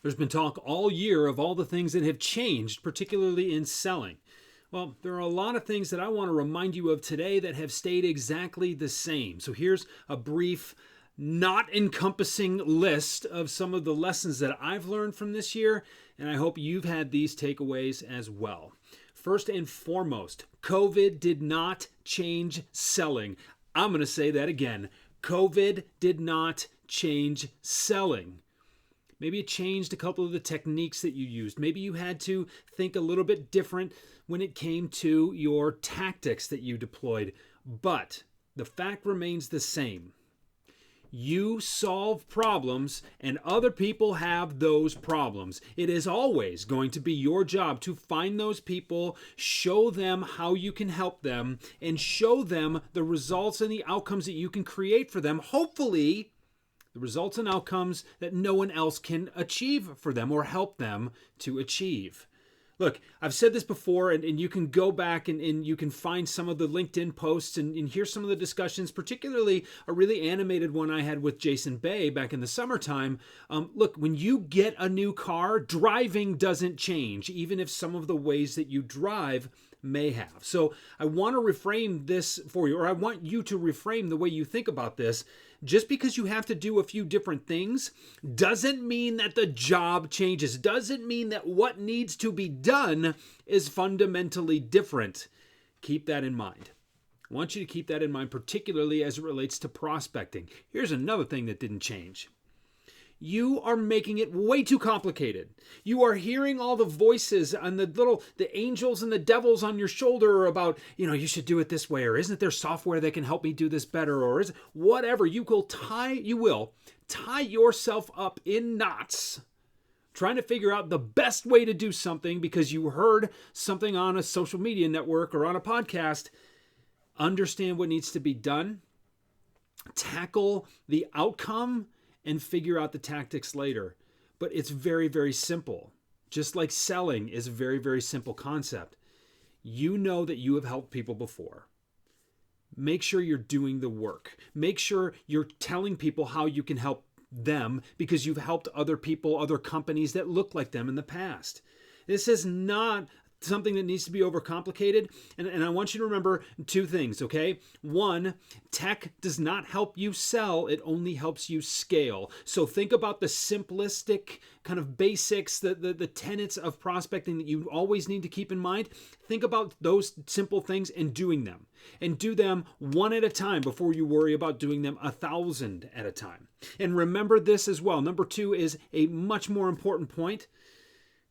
There's been talk all year of all the things that have changed, particularly in selling. Well, there are a lot of things that I want to remind you of today that have stayed exactly the same. So here's a brief, not encompassing list of some of the lessons that I've learned from this year, and I hope you've had these takeaways as well. First and foremost, COVID did not change selling. I'm going to say that again. COVID did not change selling. Maybe it changed a couple of the techniques that you used. Maybe you had to think a little bit different when it came to your tactics that you deployed. But the fact remains the same. You solve problems and other people have those problems. It is always going to be your job to find those people, show them how you can help them, and show them the results and the outcomes that you can create for them. Hopefully, the results and outcomes that no one else can achieve for them or help them to achieve. Look, I've said this before, and you can go back and you can find some of the LinkedIn posts and hear some of the discussions, particularly a really animated one I had with Jason Bay back in the summertime. Look, when you get a new car, driving doesn't change, even if some of the ways that you drive may have. So I want to reframe this for you, or I want you to reframe the way you think about this. Just because you have to do a few different things doesn't mean that the job changes, doesn't mean that what needs to be done is fundamentally different. Keep that in mind. I want you to keep that in mind, particularly as it relates to prospecting. Here's another thing that didn't change. You are making it way too complicated. You are hearing all the voices and the angels and the devils on your shoulder about, you should do it this way, or isn't there software that can help me do this better, or is it whatever. You will tie yourself up in knots trying to figure out the best way to do something because you heard something on a social media network or on a podcast. Understand what needs to be done. Tackle the outcome and figure out the tactics later. But it's very, very simple. Just like selling is a very, very simple concept. You know that you have helped people before. Make sure you're doing the work. Make sure you're telling people how you can help them because you've helped other people, other companies that look like them in the past. This is not something that needs to be overcomplicated. And I want you to remember two things, okay? One, tech does not help you sell. It only helps you scale. So think about the simplistic kind of basics, the tenets of prospecting that you always need to keep in mind. Think about those simple things and doing them. And do them one at a time before you worry about doing them 1,000 at a time. And remember this as well. Number two is a much more important point.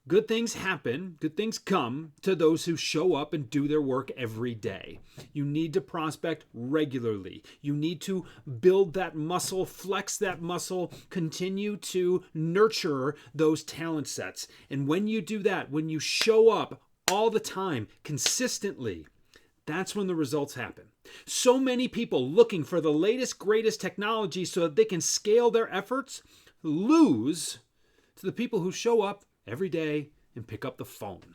Good things happen, good things come to those who show up and do their work every day. You need to prospect regularly. You need to build that muscle, flex that muscle, continue to nurture those talent sets. And when you do that, when you show up all the time, consistently, that's when the results happen. So many people looking for the latest, greatest technology so that they can scale their efforts lose to the people who show up every day and pick up the phone,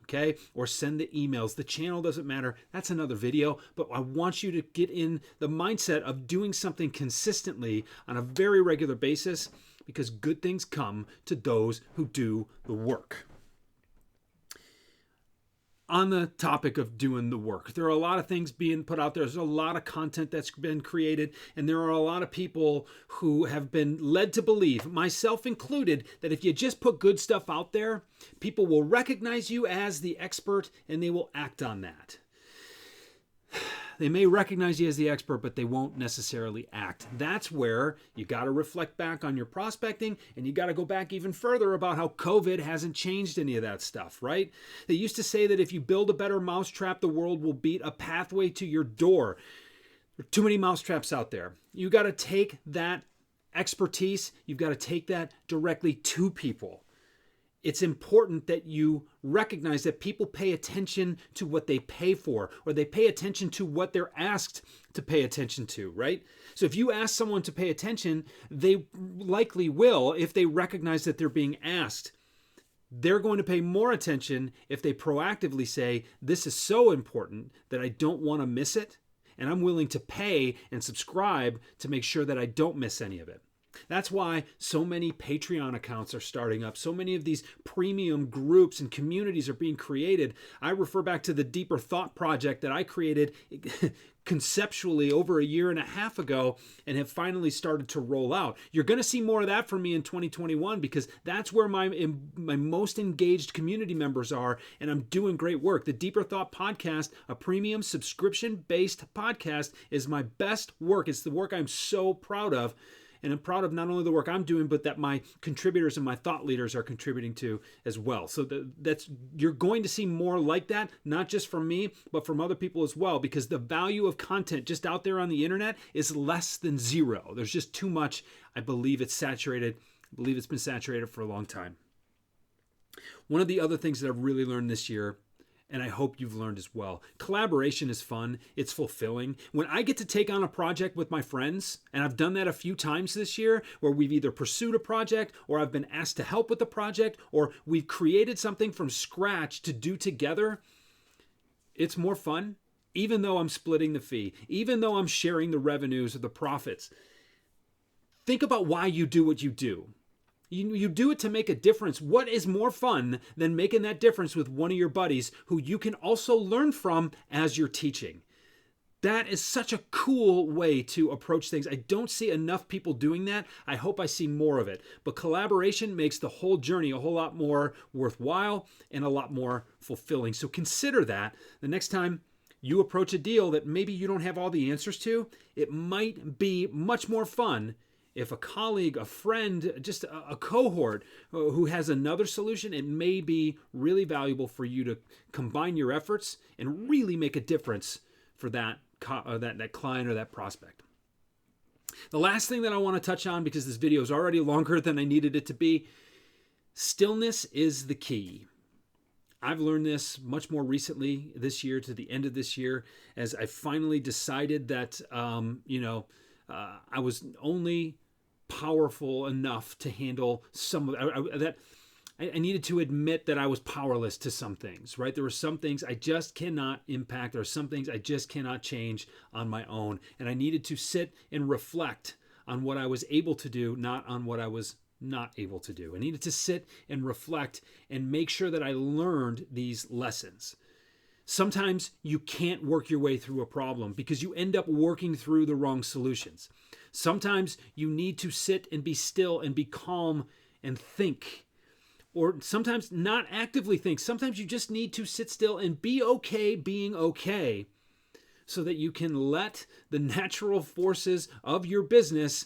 okay? Or send the emails. The channel doesn't matter. That's another video, but I want you to get in the mindset of doing something consistently on a very regular basis because good things come to those who do the work. On the topic of doing the work, there are a lot of things being put out there. There's a lot of content that's been created, and there are a lot of people who have been led to believe, myself included, that if you just put good stuff out there, people will recognize you as the expert and they will act on that. They may recognize you as the expert, but they won't necessarily act. That's where you got to reflect back on your prospecting, and you got to go back even further about how COVID hasn't changed any of that stuff, right? They used to say that if you build a better mousetrap, the world will beat a pathway to your door. There are too many mousetraps out there. You got to take that expertise, you've got to take that directly to people. It's important that you recognize that people pay attention to what they pay for, or they pay attention to what they're asked to pay attention to, right? So if you ask someone to pay attention, they likely will if they recognize that they're being asked. They're going to pay more attention if they proactively say, this is so important that I don't want to miss it, and I'm willing to pay and subscribe to make sure that I don't miss any of it. That's why so many Patreon accounts are starting up. So many of these premium groups and communities are being created. I refer back to the Deeper Thought Project that I created conceptually over a year and a half ago and have finally started to roll out. You're going to see more of that from me in 2021 because that's where my most engaged community members are, and I'm doing great work. The Deeper Thought Podcast, a premium subscription-based podcast, is my best work. It's the work I'm so proud of. And I'm proud of not only the work I'm doing, but that my contributors and my thought leaders are contributing to as well. So you're going to see more like that, not just from me, but from other people as well, because the value of content just out there on the internet is less than zero. There's just too much. I believe it's saturated. I believe it's been saturated for a long time. One of the other things that I've really learned this year, and I hope you've learned as well, collaboration is fun. It's fulfilling. When I get to take on a project with my friends, and I've done that a few times this year, where we've either pursued a project, or I've been asked to help with the project, or we've created something from scratch to do together, it's more fun, even though I'm splitting the fee, even though I'm sharing the revenues or the profits. Think about why you do what you do. You do it to make a difference. What is more fun than making that difference with one of your buddies who you can also learn from as you're teaching? That is such a cool way to approach things. I don't see enough people doing that. I hope I see more of it. But collaboration makes the whole journey a whole lot more worthwhile and a lot more fulfilling. So consider that the next time you approach a deal that maybe you don't have all the answers to. It might be much more fun if a colleague, a friend, just a cohort who has another solution. It may be really valuable for you to combine your efforts and really make a difference for that client or that prospect. The last thing that I want to touch on, because this video is already longer than I needed it to be, stillness is the key. I've learned this much more recently this year, to the end of this year, as I finally decided that I was only powerful enough to handle some of that. I needed to admit that I was powerless to some things, right? There were some things I just cannot impact. There are some things I just cannot change on my own. And I needed to sit and reflect on what I was able to do, not on what I was not able to do. I needed to sit and reflect and make sure that I learned these lessons. Sometimes you can't work your way through a problem because you end up working through the wrong solutions. Sometimes you need to sit and be still and be calm and think. Or sometimes not actively think. Sometimes you just need to sit still and be okay being okay, so that you can let the natural forces of your business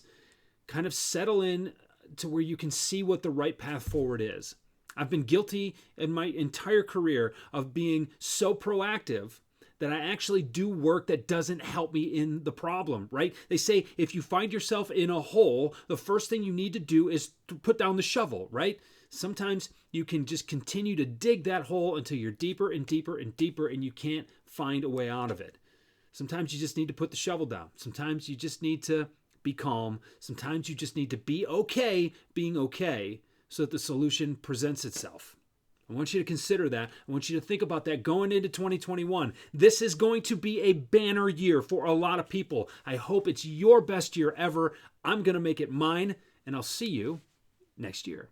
kind of settle in to where you can see what the right path forward is. I've been guilty in my entire career of being so proactive that I actually do work that doesn't help me in the problem, right? They say if you find yourself in a hole, the first thing you need to do is to put down the shovel, right? Sometimes you can just continue to dig that hole until you're deeper and deeper and deeper and you can't find a way out of it. Sometimes you just need to put the shovel down. Sometimes you just need to be calm. Sometimes you just need to be okay being okay, so that the solution presents itself. I want you to consider that. I want you to think about that going into 2021. This is going to be a banner year for a lot of people. I hope it's your best year ever. I'm going to make it mine, and I'll see you next year.